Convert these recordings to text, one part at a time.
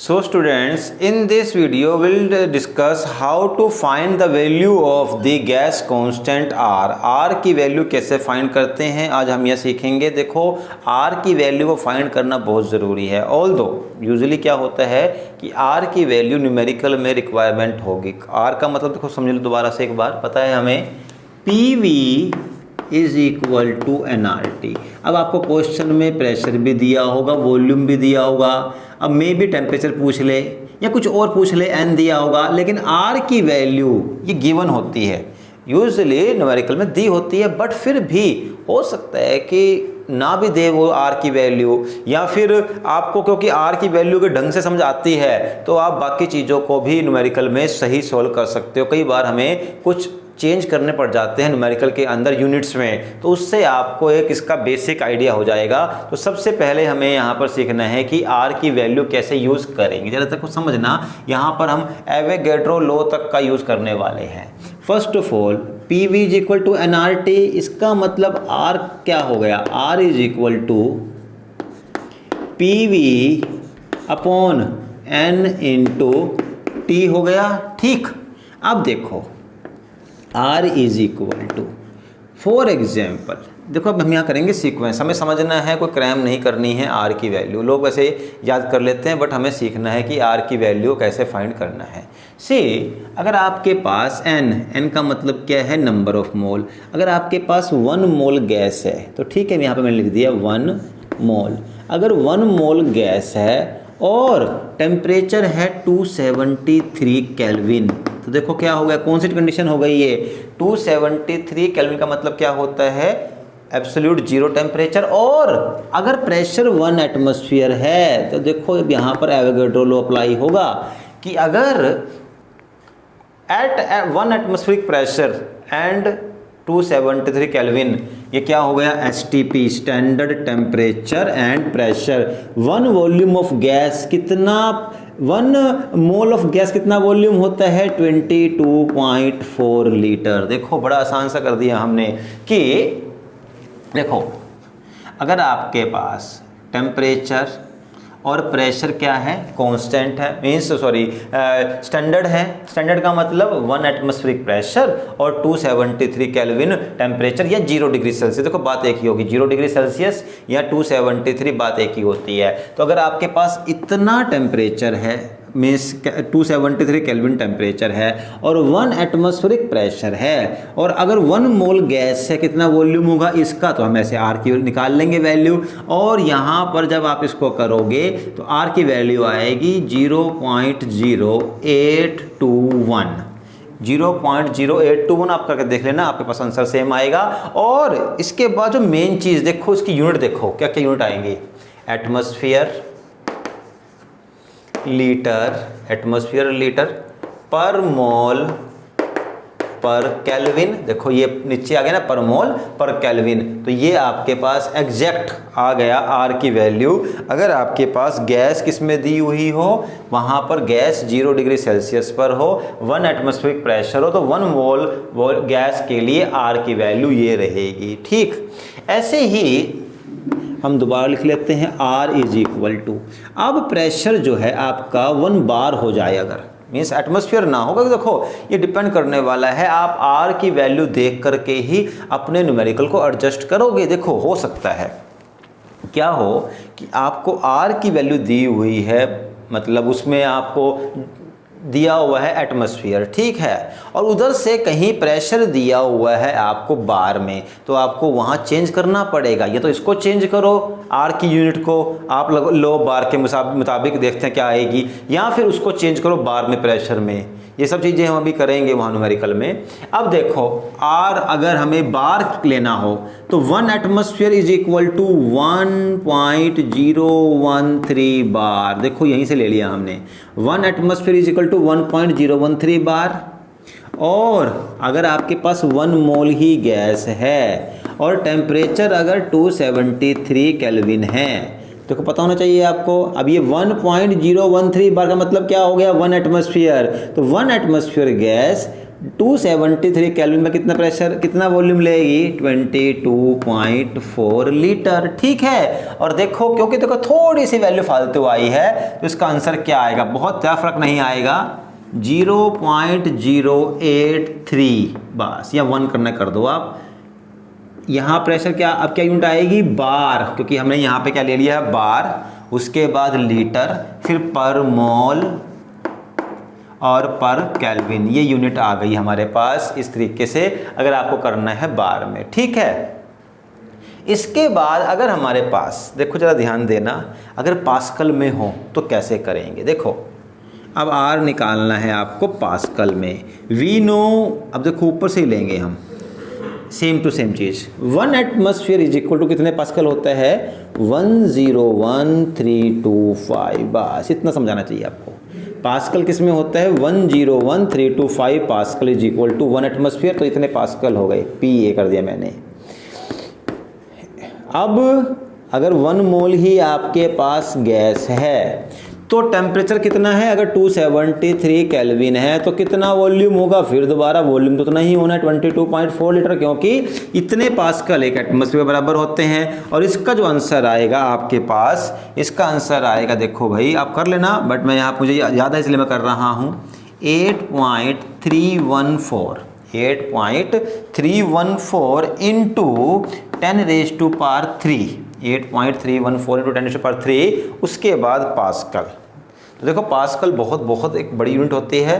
So students, in this video we'll discuss how to find the value of the gas constant R। R की value कैसे find करते हैं आज हम यह सीखेंगे। देखो R की वैल्यू को फाइंड करना बहुत ज़रूरी है। ऑल्दो यूजुअली क्या होता है कि R की वैल्यू न्यूमेरिकल में रिक्वायरमेंट होगी। R का मतलब देखो समझ लो दोबारा से एक बार, पता है हमें PV is equal to NRT. अब आपको क्वेश्चन में प्रेशर भी दिया होगा, वॉल्यूम भी दिया होगा, अब मे भी टेम्परेचर पूछ ले या कुछ और पूछ ले, एन दिया होगा, लेकिन आर की वैल्यू ये गिवन होती है, यूजुअली न्यूमेरिकल में दी होती है, बट फिर भी हो सकता है कि ना भी दे वो आर की वैल्यू, या फिर आपको क्योंकि आर की वैल्यू के ढंग से समझ आती है तो आप बाकी चीज़ों को भी न्यूमेरिकल में सही सॉल्व कर सकते हो। कई बार हमें कुछ चेंज करने पड़ जाते हैं न्यूमेरिकल के अंदर यूनिट्स में, तो उससे आपको एक इसका बेसिक आइडिया हो जाएगा। तो सबसे पहले हमें यहाँ पर सीखना है कि आर की वैल्यू कैसे यूज़ करेंगे। ज़रा तक समझना, यहाँ पर हम एवोगैड्रो लॉ तक का यूज़ करने वाले हैं। First of all P V is equal to N R T, इसका मतलब आर क्या हो गया, R is equal to P V upon N into T हो गया। ठीक, अब देखो R is equal to, for example देखो अब हम यहाँ करेंगे सीक्वेंस, हमें समझना है, कोई क्रैम नहीं करनी है R की वैल्यू। लोग वैसे याद कर लेते हैं बट हमें सीखना है कि R की वैल्यू कैसे फाइंड करना है। सी अगर आपके पास n का मतलब क्या है, नंबर ऑफ मोल। अगर आपके पास 1 मोल गैस है तो ठीक है, यहाँ पे मैंने लिख दिया 1 मोल। अगर 1 मोल गैस है और टेम्परेचर है 273 केल्विन, तो देखो क्या हो गया, कौन सी कंडीशन हो गई ये, 273 केल्विन का मतलब क्या होता है, एब्सोल्यूट जीरो टेम्परेचर। और अगर प्रेशर 1 एटमॉस्फेयर है तो देखो अब यहाँ पर एवोगैड्रो लॉ अप्लाई होगा कि अगर at 1 atmospheric pressure and 273 kelvin, ये क्या हो गया, STP standard temperature and pressure. 1 volume of gas कितना, 1 मोल ऑफ गैस कितना वॉल्यूम होता है, 22.4 लीटर। देखो बड़ा आसान सा कर दिया हमने कि देखो अगर आपके पास टेम्परेचर और प्रेशर क्या है, कांस्टेंट है, मीन्स सॉरी स्टैंडर्ड है। स्टैंडर्ड का मतलब 1 एटमॉस्फेरिक प्रेशर और 273 केल्विन टेम्परेचर या 0 डिग्री सेल्सियस। देखो बात एक ही होगी, 0 डिग्री सेल्सियस या 273, बात एक ही होती है। तो अगर आपके पास इतना टेम्परेचर है, मीन्स 273 केल्विन टेम्परेचर है और 1 एटमॉस्फेरिक प्रेशर है, और अगर 1 मोल गैस है, कितना वॉल्यूम होगा इसका, तो हम ऐसे आर की निकाल लेंगे वैल्यू। और यहाँ पर जब आप इसको करोगे तो आर की वैल्यू आएगी 0.0821। 0.0821 आप करके देख लेना, आपके पास आंसर सेम आएगा। और इसके बाद जो मेन चीज़ देखो, इसकी यूनिट देखो क्या क्या यूनिट आएंगी, एटमॉस्फेयर लीटर, एटमॉस्फेयर लीटर पर मोल पर केल्विन। देखो ये नीचे आ गया ना, पर मोल पर केल्विन, तो ये आपके पास एग्जैक्ट आ गया आर की वैल्यू। अगर आपके पास गैस किस में दी हुई हो, वहाँ पर गैस 0 डिग्री सेल्सियस पर हो, 1 एटमॉस्फेरिक प्रेशर हो, तो 1 मोल गैस के लिए आर की वैल्यू ये रहेगी। ठीक, ऐसे ही हम दोबारा लिख लेते हैं R इज इक्वल टू, अब प्रेशर जो है आपका 1 बार हो जाए, अगर मीन्स एटमॉस्फेयर ना होगा, देखो ये डिपेंड करने वाला है, आप R की वैल्यू देख करके ही अपने न्यूमेरिकल को एडजस्ट करोगे। देखो हो सकता है क्या हो कि आपको R की वैल्यू दी हुई है, मतलब उसमें आपको दिया हुआ है एटमॉस्फेयर, ठीक है, और उधर से कहीं प्रेशर दिया हुआ है आपको बार में, तो आपको वहाँ चेंज करना पड़ेगा। या तो इसको चेंज करो, आर की यूनिट को आप लो बार के मुताबिक, देखते हैं क्या आएगी, या फिर उसको चेंज करो बार में, प्रेशर में। ये सब चीज़ें हम अभी करेंगे वहाँ न्यूमेरिकल में। अब देखो आर अगर हमें बार लेना हो तो 1 एटमॉस्फेयर इज इक्वल टू 1.013 बार। देखो यहीं से ले लिया हमने, 1 एटमॉस्फेयर इज इक्वल टू 1.013 बार। और अगर आपके पास 1 मोल ही गैस है और टेम्परेचर अगर 273 केल्विन है, देखो पता होना चाहिए आपको। अब ये 1.013 बार का मतलब क्या हो गया, 1 एटमॉस्फेयर, तो 1 एटमॉस्फेयर गैस 273 केल्विन में कितना प्रेशर, कितना वॉल्यूम लेगी, 22.4 लीटर। ठीक है, और देखो क्योंकि देखो थोड़ी सी वैल्यू फालतू आई है तो इसका आंसर क्या आएगा, बहुत ज़्यादा फर्क नहीं आएगा, 0.083 बस, या 1 करना कर दो आप। यहाँ प्रेशर क्या, अब क्या यूनिट आएगी, बार, क्योंकि हमने यहाँ पे क्या ले लिया है, बार, उसके बाद लीटर, फिर पर मोल और पर केल्विन, ये यूनिट आ गई हमारे पास इस तरीके से, अगर आपको करना है बार में। ठीक है, इसके बाद अगर हमारे पास, देखो जरा ध्यान देना, अगर पास्कल में हो तो कैसे करेंगे। देखो अब आर निकालना है आपको पास्कल में, वी नो, अब देखो ऊपर से ही लेंगे हम, सेम टू सेम चीज़, 1 एटमॉस्फेयर इज इक्वल टू कितने पास्कल होता है, 101325, बस इतना समझाना चाहिए आपको। पास्कल किस में होता है, 101325 pascal is equal to 1 atmosphere, तो इतने पास्कल हो गए, पी ए कर दिया मैंने। अब अगर 1 मोल ही आपके पास गैस है तो टेम्परेचर कितना है, अगर 273 केल्विन है तो कितना वॉल्यूम होगा, फिर दोबारा वॉल्यूम तो उतना ही होना है, 22.4 लीटर, क्योंकि इतने पास्कल एक एटमॉस्फेयर बराबर होते हैं। और इसका जो आंसर आएगा आपके पास, इसका आंसर आएगा, देखो भाई आप कर लेना, बट मैं यहाँ मुझे याद है इसलिए मैं कर रहा हूँ, 8.314 इंटू 10⁻³ 8.314 इंटू 10⁻³, उसके बाद पास्कल। तो देखो पास्कल बहुत एक बड़ी यूनिट होती है,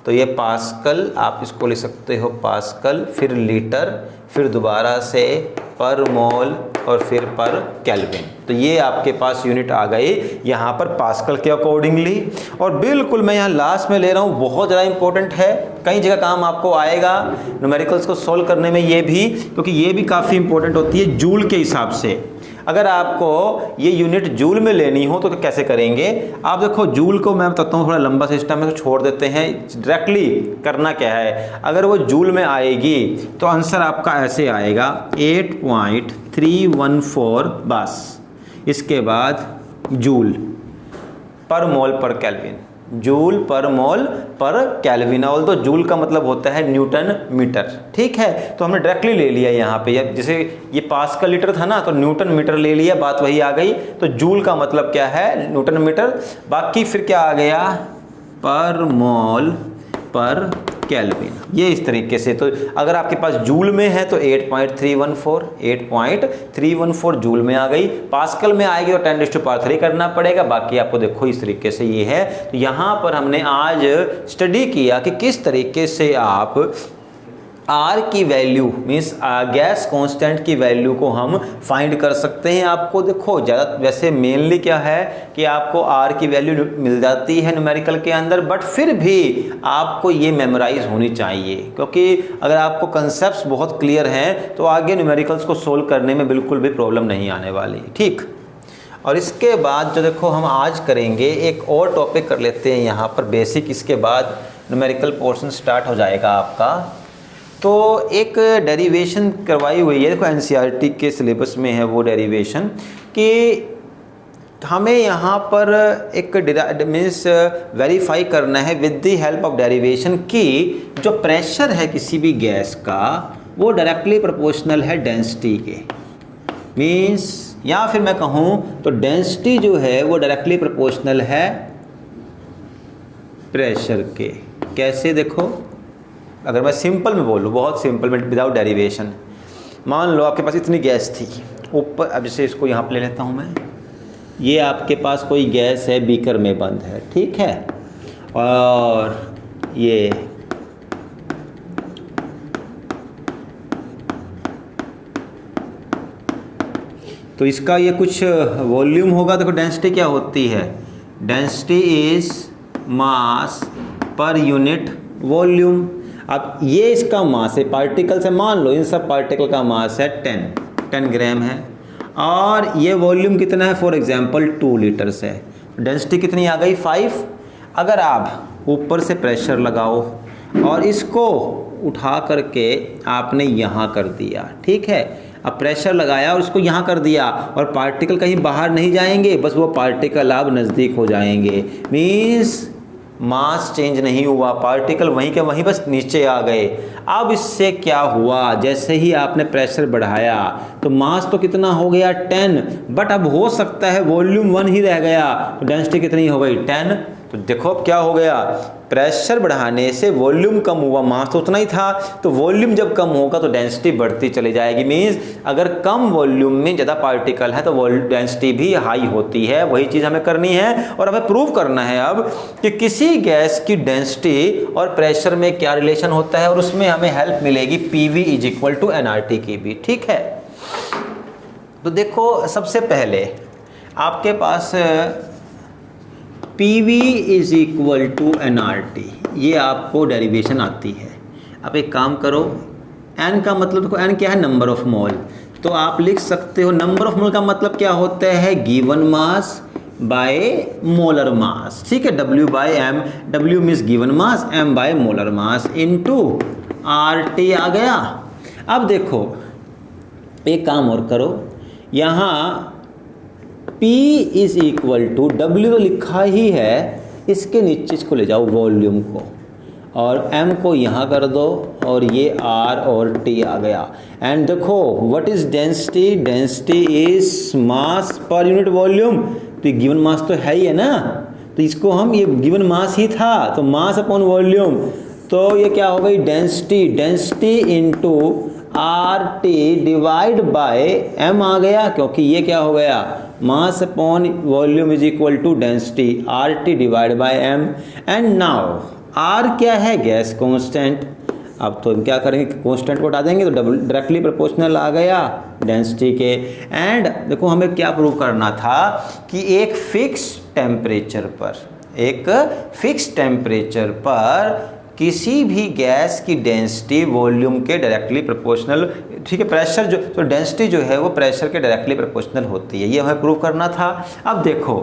तो ये पास्कल आप इसको लिख सकते हो पास्कल, फिर लीटर, फिर दोबारा से पर मोल और फिर पर केल्विन। तो ये आपके पास यूनिट आ गई यहाँ पर पास्कल के अकॉर्डिंगली। और बिल्कुल मैं यहाँ लास्ट में ले रहा हूँ, बहुत ज़्यादा इंपॉर्टेंट है, कई जगह काम आपको आएगा न्यूमेरिकल्स को सोल्व करने में, ये भी, क्योंकि ये भी काफ़ी इंपॉर्टेंट होती है जूल के हिसाब से। अगर आपको ये यूनिट जूल में लेनी हो तो कैसे करेंगे, आप देखो जूल को मैं बताता हूँ, थोड़ा लंबा सिस्टम है तो छोड़ देते हैं, डायरेक्टली करना क्या है, अगर वो जूल में आएगी तो आंसर आपका ऐसे आएगा 8.314 बस, इसके बाद जूल पर मोल पर केल्विन, जूल पर मोल पर केल्विन, ऑल तो जूल का मतलब होता है न्यूटन मीटर। ठीक है, तो हमने डायरेक्टली ले लिया यहाँ पे, जैसे ये पास्कल लीटर था ना, तो न्यूटन मीटर ले लिया, बात वही आ गई। तो जूल का मतलब क्या है, न्यूटन मीटर, बाकी फिर क्या आ गया, पर मोल पर केल्विन, ये इस तरीके से। तो अगर आपके पास जूल में है तो 8.314 जूल में आ गई, पास्कल में आएगी तो 10⁻³ करना पड़ेगा, बाकी आपको देखो इस तरीके से ये है। तो यहाँ पर हमने आज स्टडी किया कि किस तरीके से आप आर की वैल्यू मीन्स गैस कांस्टेंट की वैल्यू को हम फाइंड कर सकते हैं। आपको देखो ज़्यादा वैसे मेनली क्या है कि आपको आर की वैल्यू मिल जाती है न्यूमेरिकल के अंदर, बट फिर भी आपको ये मेमोराइज होनी चाहिए, क्योंकि अगर आपको कंसेप्ट्स बहुत क्लियर हैं तो आगे न्यूमेरिकल्स को सोल्व करने में बिल्कुल भी प्रॉब्लम नहीं आने वाली। ठीक, और इसके बाद जो देखो हम आज करेंगे एक और टॉपिक कर लेते हैं यहाँ पर बेसिक, इसके बाद न्यूमेरिकल पोर्शन स्टार्ट हो जाएगा आपका। तो एक डेरिवेशन करवाई हुई है, देखो एनसीईआरटी के सिलेबस में है वो डेरिवेशन, कि हमें यहाँ पर एक मीन्स वेरीफाई करना है with the help of derivation कि जो प्रेशर है किसी भी गैस का वो डायरेक्टली प्रोपोर्शनल है डेंसिटी के, मीन्स या फिर मैं कहूँ तो डेंसिटी जो है वो डायरेक्टली प्रोपोर्शनल है प्रेशर के। कैसे, देखो अगर मैं सिंपल में बोलूँ, बहुत सिंपल में विदाउट डेरिवेशन, मान लो आपके पास इतनी गैस थी ऊपर, अब जैसे इसको यहाँ पे ले लेता हूँ मैं, ये आपके पास कोई गैस है बीकर में बंद है, ठीक है, और ये तो इसका ये कुछ वॉल्यूम होगा। देखो डेंसिटी क्या होती है, density is mass per unit volume. अब ये इसका मास है, पार्टिकल से मान लो इन सब पार्टिकल का मास है 10 ग्राम है, और ये वॉल्यूम कितना है, फॉर एग्जांपल 2 लीटर्स है, डेंसिटी कितनी आ गई 5। अगर आप ऊपर से प्रेशर लगाओ और इसको उठा करके आपने यहाँ कर दिया, ठीक है, अब प्रेशर लगाया और उसको यहाँ कर दिया, और पार्टिकल कहीं बाहर नहीं जाएंगे, बस वो पार्टिकल अब नज़दीक हो जाएंगे, मीन्स मास चेंज नहीं हुआ, पार्टिकल वहीं के वहीं बस नीचे आ गए। अब इससे क्या हुआ, जैसे ही आपने प्रेशर बढ़ाया तो मास तो कितना हो गया 10, बट अब हो सकता है वॉल्यूम 1 ही रह गया, तो डेंसिटी कितनी हो गई 10। तो देखो अब क्या हो गया, प्रेशर बढ़ाने से वॉल्यूम कम हुआ, मास तो उतना ही था, तो वॉल्यूम जब कम होगा तो डेंसिटी बढ़ती चली जाएगी। मींस अगर कम वॉल्यूम में ज़्यादा पार्टिकल है तो डेंसिटी भी हाई होती है। वही चीज़ हमें करनी है और हमें प्रूव करना है अब कि किसी गैस की डेंसिटी और प्रेशर में क्या रिलेशन होता है, और उसमें हमें हेल्प मिलेगी PV = nRT की भी। ठीक है, तो देखो सबसे पहले आपके पास PV = nRT, ये आपको डेरिवेशन आती है। आप एक काम करो, N का मतलब देखो, N क्या है, नंबर ऑफ मोल, तो आप लिख सकते हो नंबर ऑफ मोल का मतलब क्या होता है, given mass by molar mass. ठीक है, W/m, W means given mass, M by molar mass into RT आ गया। अब देखो एक काम और करो, यहाँ P = W तो लिखा ही है, इसके नीचे इसको ले जाओ वॉल्यूम को, और M को यहाँ कर दो, और ये R और T आ गया। एंड देखो what is density, density is mass per unit volume, तो गिवन मास तो है ही है ना, तो इसको हम, ये गिवन मास ही था तो मास अपॉन वॉल्यूम, तो ये क्या हो गई density, density into RT divide by M आ गया, क्योंकि ये क्या हो गया, mass upon volume = density, RT divide by M। And now R क्या है, गैस कांस्टेंट। अब तो हम क्या करेंगे, कांस्टेंट को हटा देंगे तो डायरेक्टली प्रोपोर्शनल आ गया डेंसिटी के। एंड देखो हमें क्या प्रूव करना था कि एक फिक्स टेम्परेचर पर किसी भी गैस की डेंसिटी वॉल्यूम के डायरेक्टली प्रोपोर्शनल, ठीक है, प्रेशर जो, तो डेंसिटी जो है वो प्रेशर के डायरेक्टली प्रोपोर्शनल होती है, ये हमें प्रूव करना था। अब देखो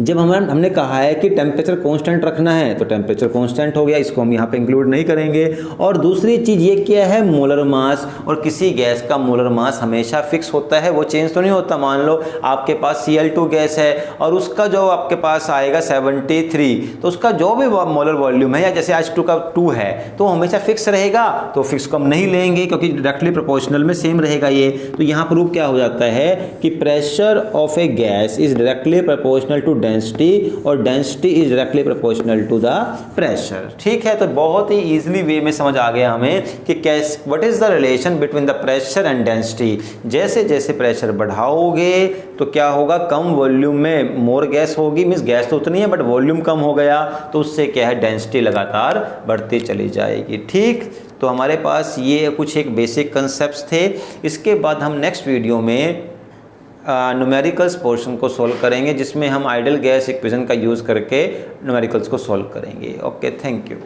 जब हमने कहा है कि टेम्परेचर कांस्टेंट रखना है, तो टेम्परेचर कांस्टेंट हो गया, इसको हम यहाँ पे इंक्लूड नहीं करेंगे। और दूसरी चीज़ ये क्या है, मोलर मास, और किसी गैस का मोलर मास हमेशा फिक्स होता है, वो चेंज तो नहीं होता। मान लो आपके पास Cl2 गैस है और उसका जो आपके पास आएगा 73, तो उसका जो भी मोलर वॉल्यूम है, या जैसे H2 का 2 है, तो हमेशा फिक्स रहेगा, तो फिक्स को हम नहीं लेंगे क्योंकि डायरेक्टली प्रोपोर्शनल में सेम रहेगा ये। तो यहाँ प्रूव क्या हो जाता है कि pressure of a gas is directly proportional to density, और density is directly proportional to the pressure. ठीक है, तो बहुत ही इजीली वे में समझ आ गया हमें कि कैसे, what is the relation between the pressure and density. जैसे जैसे प्रेशर बढ़ाओगे तो क्या होगा, कम वॉल्यूम में मोर गैस होगी, मीन्स गैस तो उतनी है बट वॉल्यूम कम हो गया, तो उससे क्या है, डेंसिटी लगातार बढ़ती चली जाएगी। ठीक, तो हमारे पास ये कुछ एक बेसिक कंसेप्ट्स थे। इसके बाद हम नेक्स्ट वीडियो में न्यूमेरिकल्स पोर्शन को सॉल्व करेंगे, जिसमें हम आइडियल गैस इक्वेशन का यूज़ करके न्यूमेरिकल्स को सॉल्व करेंगे। Okay, thank you.